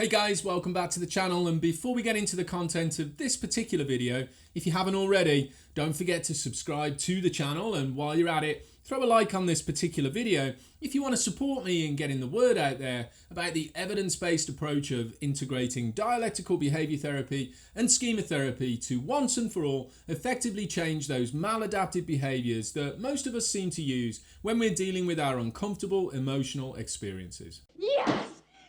Hey guys, welcome back to the channel, and before we get into the content of this particular video, if you haven't already, don't forget to subscribe to the channel, and while you're at it, throw a like on this particular video if you want to support me in getting the word out there about the evidence-based approach of integrating dialectical behaviour therapy and schema therapy to once and for all effectively change those maladaptive behaviours that most of us seem to use when we're dealing with our uncomfortable emotional experiences. Yes!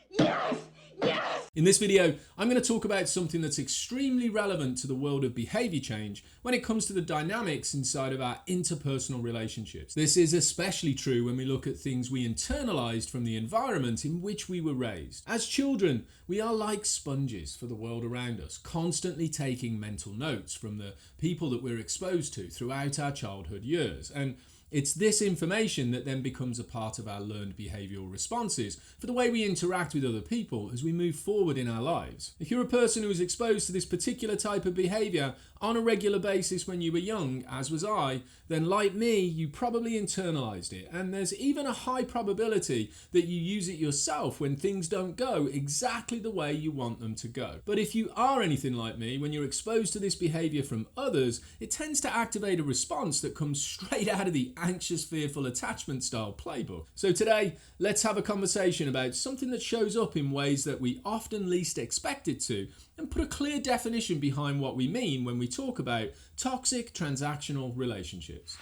Yes! Yes! In this video, I'm going to talk about something that's extremely relevant to the world of behaviour change when it comes to the dynamics inside of our interpersonal relationships. This is especially true when we look at things we internalised from the environment in which we were raised. As children, we are like sponges for the world around us, constantly taking mental notes from the people that we're exposed to throughout our childhood years. And it's this information that then becomes a part of our learned behavioural responses for the way we interact with other people as we move forward in our lives. If you're a person who was exposed to this particular type of behaviour on a regular basis when you were young, as was I, then like me, you probably internalised it. And there's even a high probability that you use it yourself when things don't go exactly the way you want them to go. But if you are anything like me, when you're exposed to this behaviour from others, it tends to activate a response that comes straight out of the anxious, fearful attachment style playbook. So today, let's have a conversation about something that shows up in ways that we often least expect it to, and put a clear definition behind what we mean when we talk about toxic transactional relationships.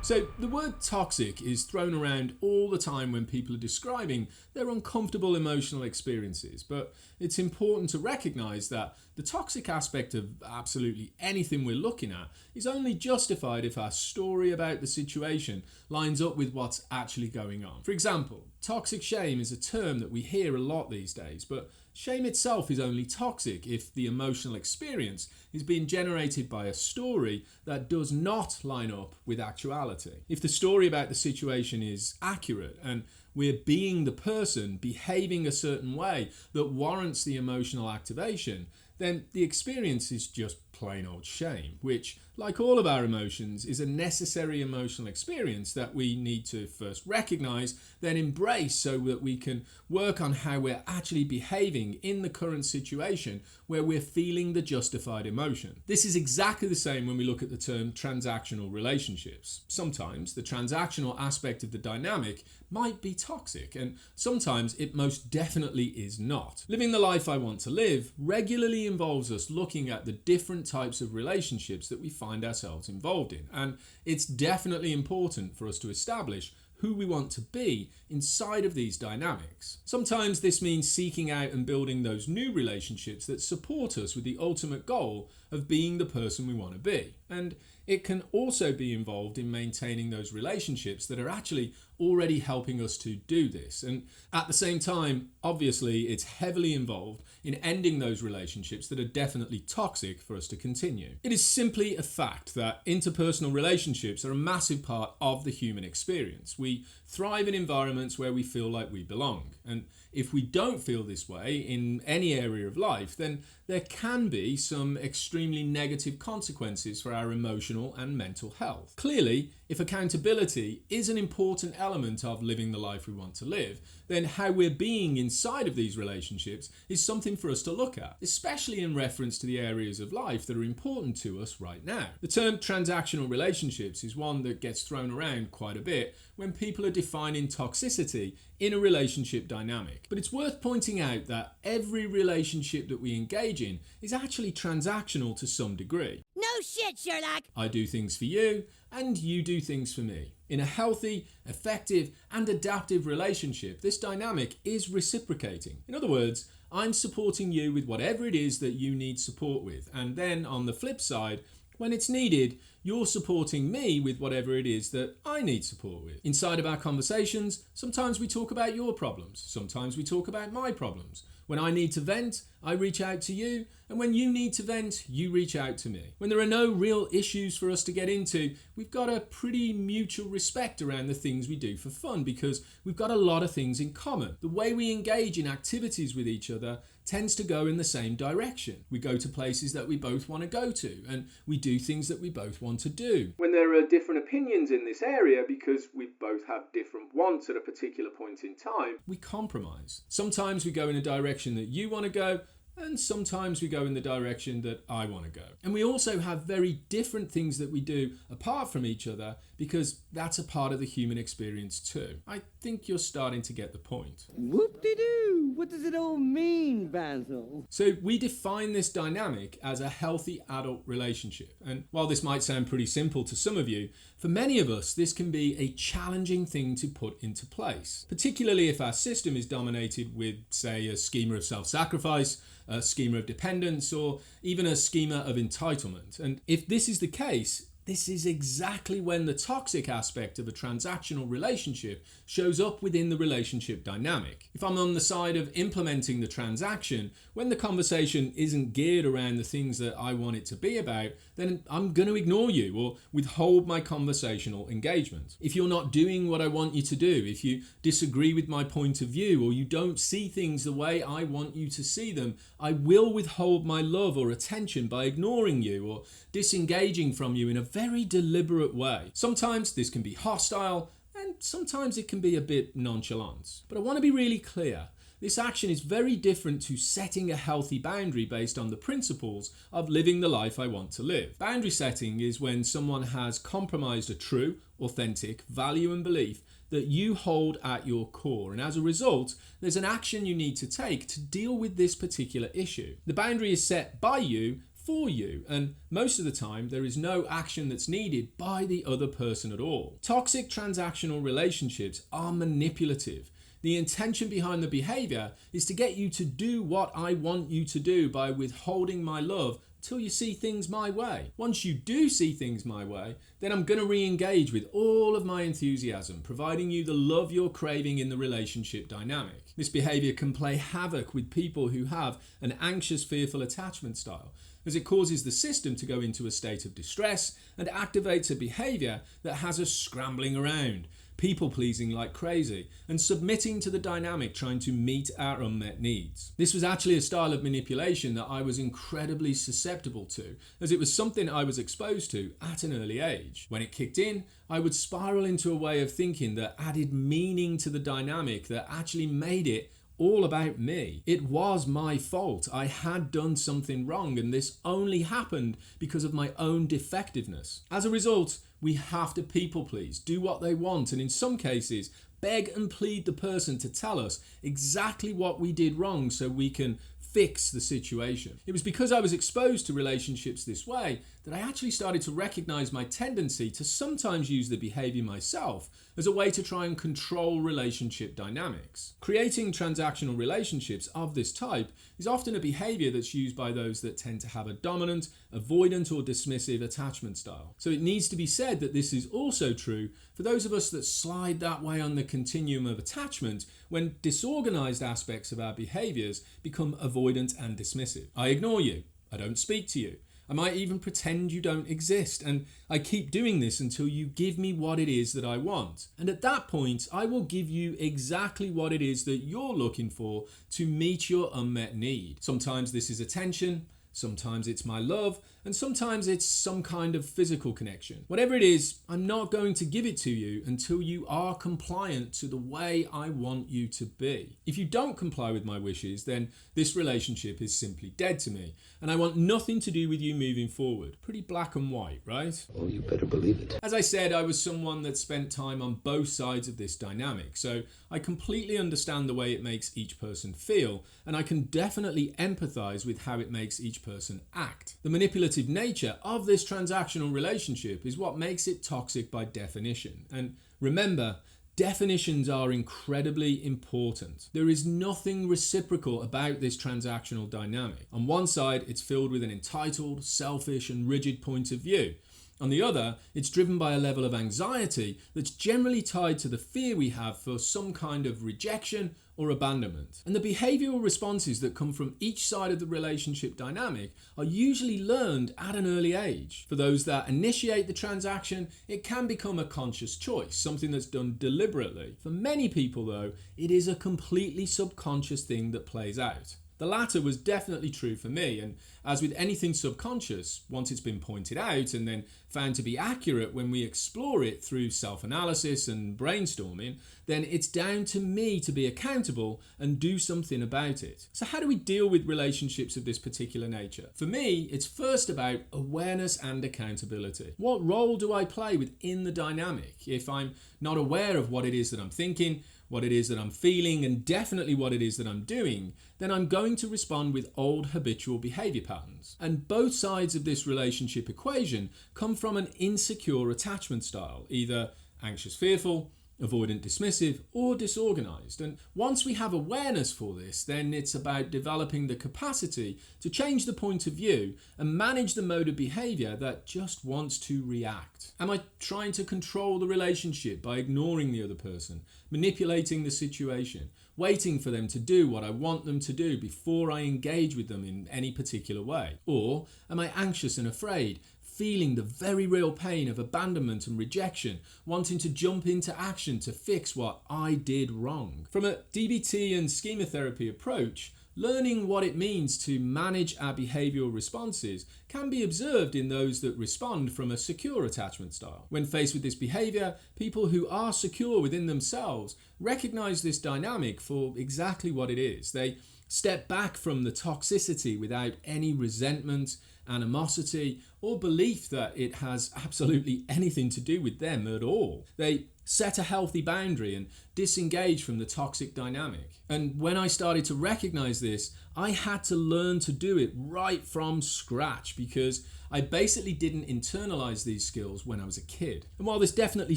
So the word toxic is thrown around all the time when people are describing their uncomfortable emotional experiences, but it's important to recognise that the toxic aspect of absolutely anything we're looking at is only justified if our story about the situation lines up with what's actually going on. For example, toxic shame is a term that we hear a lot these days, but shame itself is only toxic if the emotional experience is being generated by a story that does not line up with actuality. If the story about the situation is accurate and we're being the person behaving a certain way that warrants the emotional activation, then the experience is just plain old shame, which, like all of our emotions, is a necessary emotional experience that we need to first recognise, then embrace so that we can work on how we're actually behaving in the current situation where we're feeling the justified emotion. This is exactly the same when we look at the term transactional relationships. Sometimes the transactional aspect of the dynamic might be toxic, and sometimes it most definitely is not. Living the life I want to live regularly involves us looking at the different types of relationships that we find ourselves involved in, and it's definitely important for us to establish who we want to be inside of these dynamics. Sometimes this means seeking out and building those new relationships that support us with the ultimate goal of being the person we want to be. And it can also be involved in maintaining those relationships that are actually already helping us to do this. And at the same time, obviously, it's heavily involved in ending those relationships that are definitely toxic for us to continue. It is simply a fact that interpersonal relationships are a massive part of the human experience. We thrive in environments where we feel like we belong. And if we don't feel this way in any area of life, then there can be some extremely negative consequences for our emotional and mental health. Clearly, if accountability is an important element of living the life we want to live, then how we're being inside of these relationships is something for us to look at, especially in reference to the areas of life that are important to us right now. The term transactional relationships is one that gets thrown around quite a bit when people are defining toxicity in a relationship dynamic. But it's worth pointing out that every relationship that we engage in is actually transactional to some degree. No shit, Sherlock! I do things for you, and you do things for me. In a healthy, effective, and adaptive relationship, this dynamic is reciprocating. In other words, I'm supporting you with whatever it is that you need support with, and then on the flip side, when it's needed, you're supporting me with whatever it is that I need support with. Inside of our conversations, sometimes we talk about your problems, sometimes we talk about my problems. When I need to vent, I reach out to you, and when you need to vent, you reach out to me. When there are no real issues for us to get into, we've got a pretty mutual respect around the things we do for fun because we've got a lot of things in common. The way we engage in activities with each other tends to go in the same direction. We go to places that we both want to go to, and we do things that we both want want to do. When there are different opinions in this area because we both have different wants at a particular point in time, we compromise. Sometimes we go in a direction that you want to go, and sometimes we go in the direction that I want to go. And we also have very different things that we do apart from each other because that's a part of the human experience too. I think you're starting to get the point. Whoop-de-doo! What does it all mean, Basil? So we define this dynamic as a healthy adult relationship. And while this might sound pretty simple to some of you, for many of us, this can be a challenging thing to put into place, particularly if our system is dominated with, say, a schema of self-sacrifice, a schema of dependence, or even a schema of entitlement. And if this is the case, this is exactly when the toxic aspect of a transactional relationship shows up within the relationship dynamic. If I'm on the side of implementing the transaction, when the conversation isn't geared around the things that I want it to be about, then I'm going to ignore you or withhold my conversational engagement. If you're not doing what I want you to do, if you disagree with my point of view or you don't see things the way I want you to see them, I will withhold my love or attention by ignoring you or disengaging from you in a very deliberate way. Sometimes this can be hostile and sometimes it can be a bit nonchalant. But I want to be really clear. This action is very different to setting a healthy boundary based on the principles of living the life I want to live. Boundary setting is when someone has compromised a true, authentic value and belief that you hold at your core. And as a result, there's an action you need to take to deal with this particular issue. The boundary is set by you for you, and most of the time there is no action that's needed by the other person at all. Toxic transactional relationships are manipulative. The intention behind the behavior is to get you to do what I want you to do by withholding my love till you see things my way. Once you do see things my way, then I'm going to re-engage with all of my enthusiasm, providing you the love you're craving in the relationship dynamic. This behavior can play havoc with people who have an anxious, fearful attachment style, as it causes the system to go into a state of distress and activates a behavior that has us scrambling around, people-pleasing like crazy, and submitting to the dynamic trying to meet our unmet needs. This was actually a style of manipulation that I was incredibly susceptible to, as it was something I was exposed to at an early age. When it kicked in, I would spiral into a way of thinking that added meaning to the dynamic that actually made it all about me. It was my fault. I had done something wrong, and this only happened because of my own defectiveness. As a result, we have to people please, do what they want, and in some cases, beg and plead the person to tell us exactly what we did wrong so we can fix the situation. It was because I was exposed to relationships this way that I actually started to recognize my tendency to sometimes use the behavior myself as a way to try and control relationship dynamics. Creating transactional relationships of this type is often a behavior that's used by those that tend to have a dominant, avoidant or dismissive attachment style. So it needs to be said that this is also true for those of us that slide that way on the continuum of attachment when disorganized aspects of our behaviors become avoidant and dismissive. I ignore you. I don't speak to you. I might even pretend you don't exist, and I keep doing this until you give me what it is that I want. And at that point, I will give you exactly what it is that you're looking for to meet your unmet need. Sometimes this is attention, sometimes it's my love, and sometimes it's some kind of physical connection. Whatever it is, I'm not going to give it to you until you are compliant to the way I want you to be. If you don't comply with my wishes, then this relationship is simply dead to me, and I want nothing to do with you moving forward. Pretty black and white, right? Oh, you better believe it. As I said, I was someone that spent time on both sides of this dynamic, so I completely understand the way it makes each person feel, and I can definitely empathize with how it makes each person act. The manipulative nature of this transactional relationship is what makes it toxic by definition. And remember, definitions are incredibly important. There is nothing reciprocal about this transactional dynamic. On one side, it's filled with an entitled, selfish, and rigid point of view. On the other, it's driven by a level of anxiety that's generally tied to the fear we have for some kind of rejection or abandonment. And the behavioural responses that come from each side of the relationship dynamic are usually learned at an early age. For those that initiate the transaction, it can become a conscious choice, something that's done deliberately. For many people though, it is a completely subconscious thing that plays out. The latter was definitely true for me, and as with anything subconscious, once it's been pointed out and then found to be accurate when we explore it through self-analysis and brainstorming, then it's down to me to be accountable and do something about it. So how do we deal with relationships of this particular nature? For me, it's first about awareness and accountability. What role do I play within the dynamic if I'm not aware of what it is that I'm thinking, what it is that I'm feeling, and definitely what it is that I'm doing? Then I'm going to respond with old habitual behavior patterns. And both sides of this relationship equation come from an insecure attachment style, either anxious fearful, avoidant dismissive, or disorganized. And once we have awareness for this, then it's about developing the capacity to change the point of view and manage the mode of behavior that just wants to react. Am I trying to control the relationship by ignoring the other person, manipulating the situation, waiting for them to do what I want them to do before I engage with them in any particular way? Or am I anxious and afraid, feeling the very real pain of abandonment and rejection, wanting to jump into action to fix what I did wrong? From a DBT and schema therapy approach, learning what it means to manage our behavioural responses can be observed in those that respond from a secure attachment style. When faced with this behaviour, people who are secure within themselves recognise this dynamic for exactly what it is. They step back from the toxicity without any resentment, animosity, or belief that it has absolutely anything to do with them at all. They set a healthy boundary and disengage from the toxic dynamic. And when I started to recognize this, I had to learn to do it right from scratch because I basically didn't internalize these skills when I was a kid. And while this definitely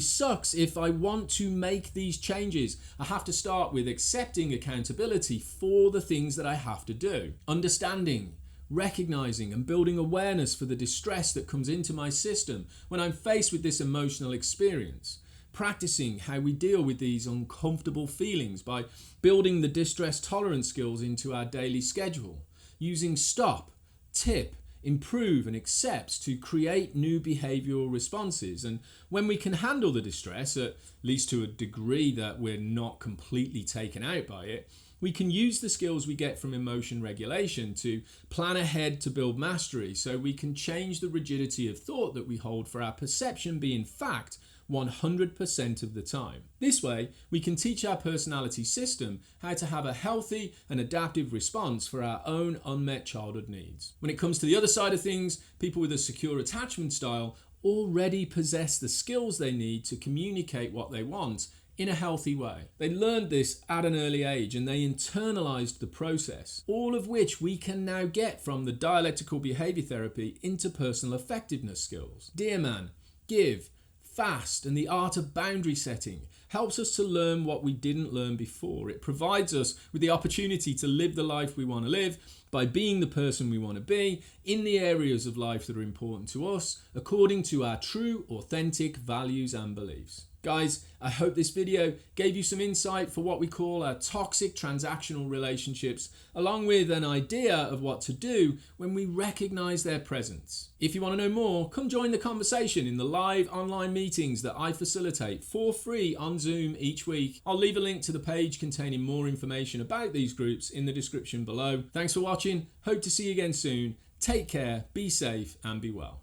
sucks, if I want to make these changes, I have to start with accepting accountability for the things that I have to do. Understanding, recognizing and building awareness for the distress that comes into my system when I'm faced with this emotional experience. Practicing how we deal with these uncomfortable feelings by building the distress tolerance skills into our daily schedule. Using stop, TIPP, improve and accept to create new behavioural responses. And when we can handle the distress, at least to a degree that we're not completely taken out by it, we can use the skills we get from emotion regulation to plan ahead to build mastery so we can change the rigidity of thought that we hold for our perception being fact 100% of the time. This way, we can teach our personality system how to have a healthy and adaptive response for our own unmet childhood needs. When it comes to the other side of things, people with a secure attachment style already possess the skills they need to communicate what they want in a healthy way. They learned this at an early age and they internalized the process, all of which we can now get from the dialectical behavior therapy interpersonal effectiveness skills. Dear Man, Give, Fast, and the art of boundary setting helps us to learn what we didn't learn before. It provides us with the opportunity to live the life we want to live by being the person we want to be in the areas of life that are important to us according to our true, authentic values and beliefs. Guys, I hope this video gave you some insight for what we call our toxic transactional relationships, along with an idea of what to do when we recognize their presence. If you want to know more, come join the conversation in the live online meetings that I facilitate for free on Zoom each week. I'll leave a link to the page containing more information about these groups in the description below. Thanks for watching. Hope to see you again soon. Take care, be safe, and be well.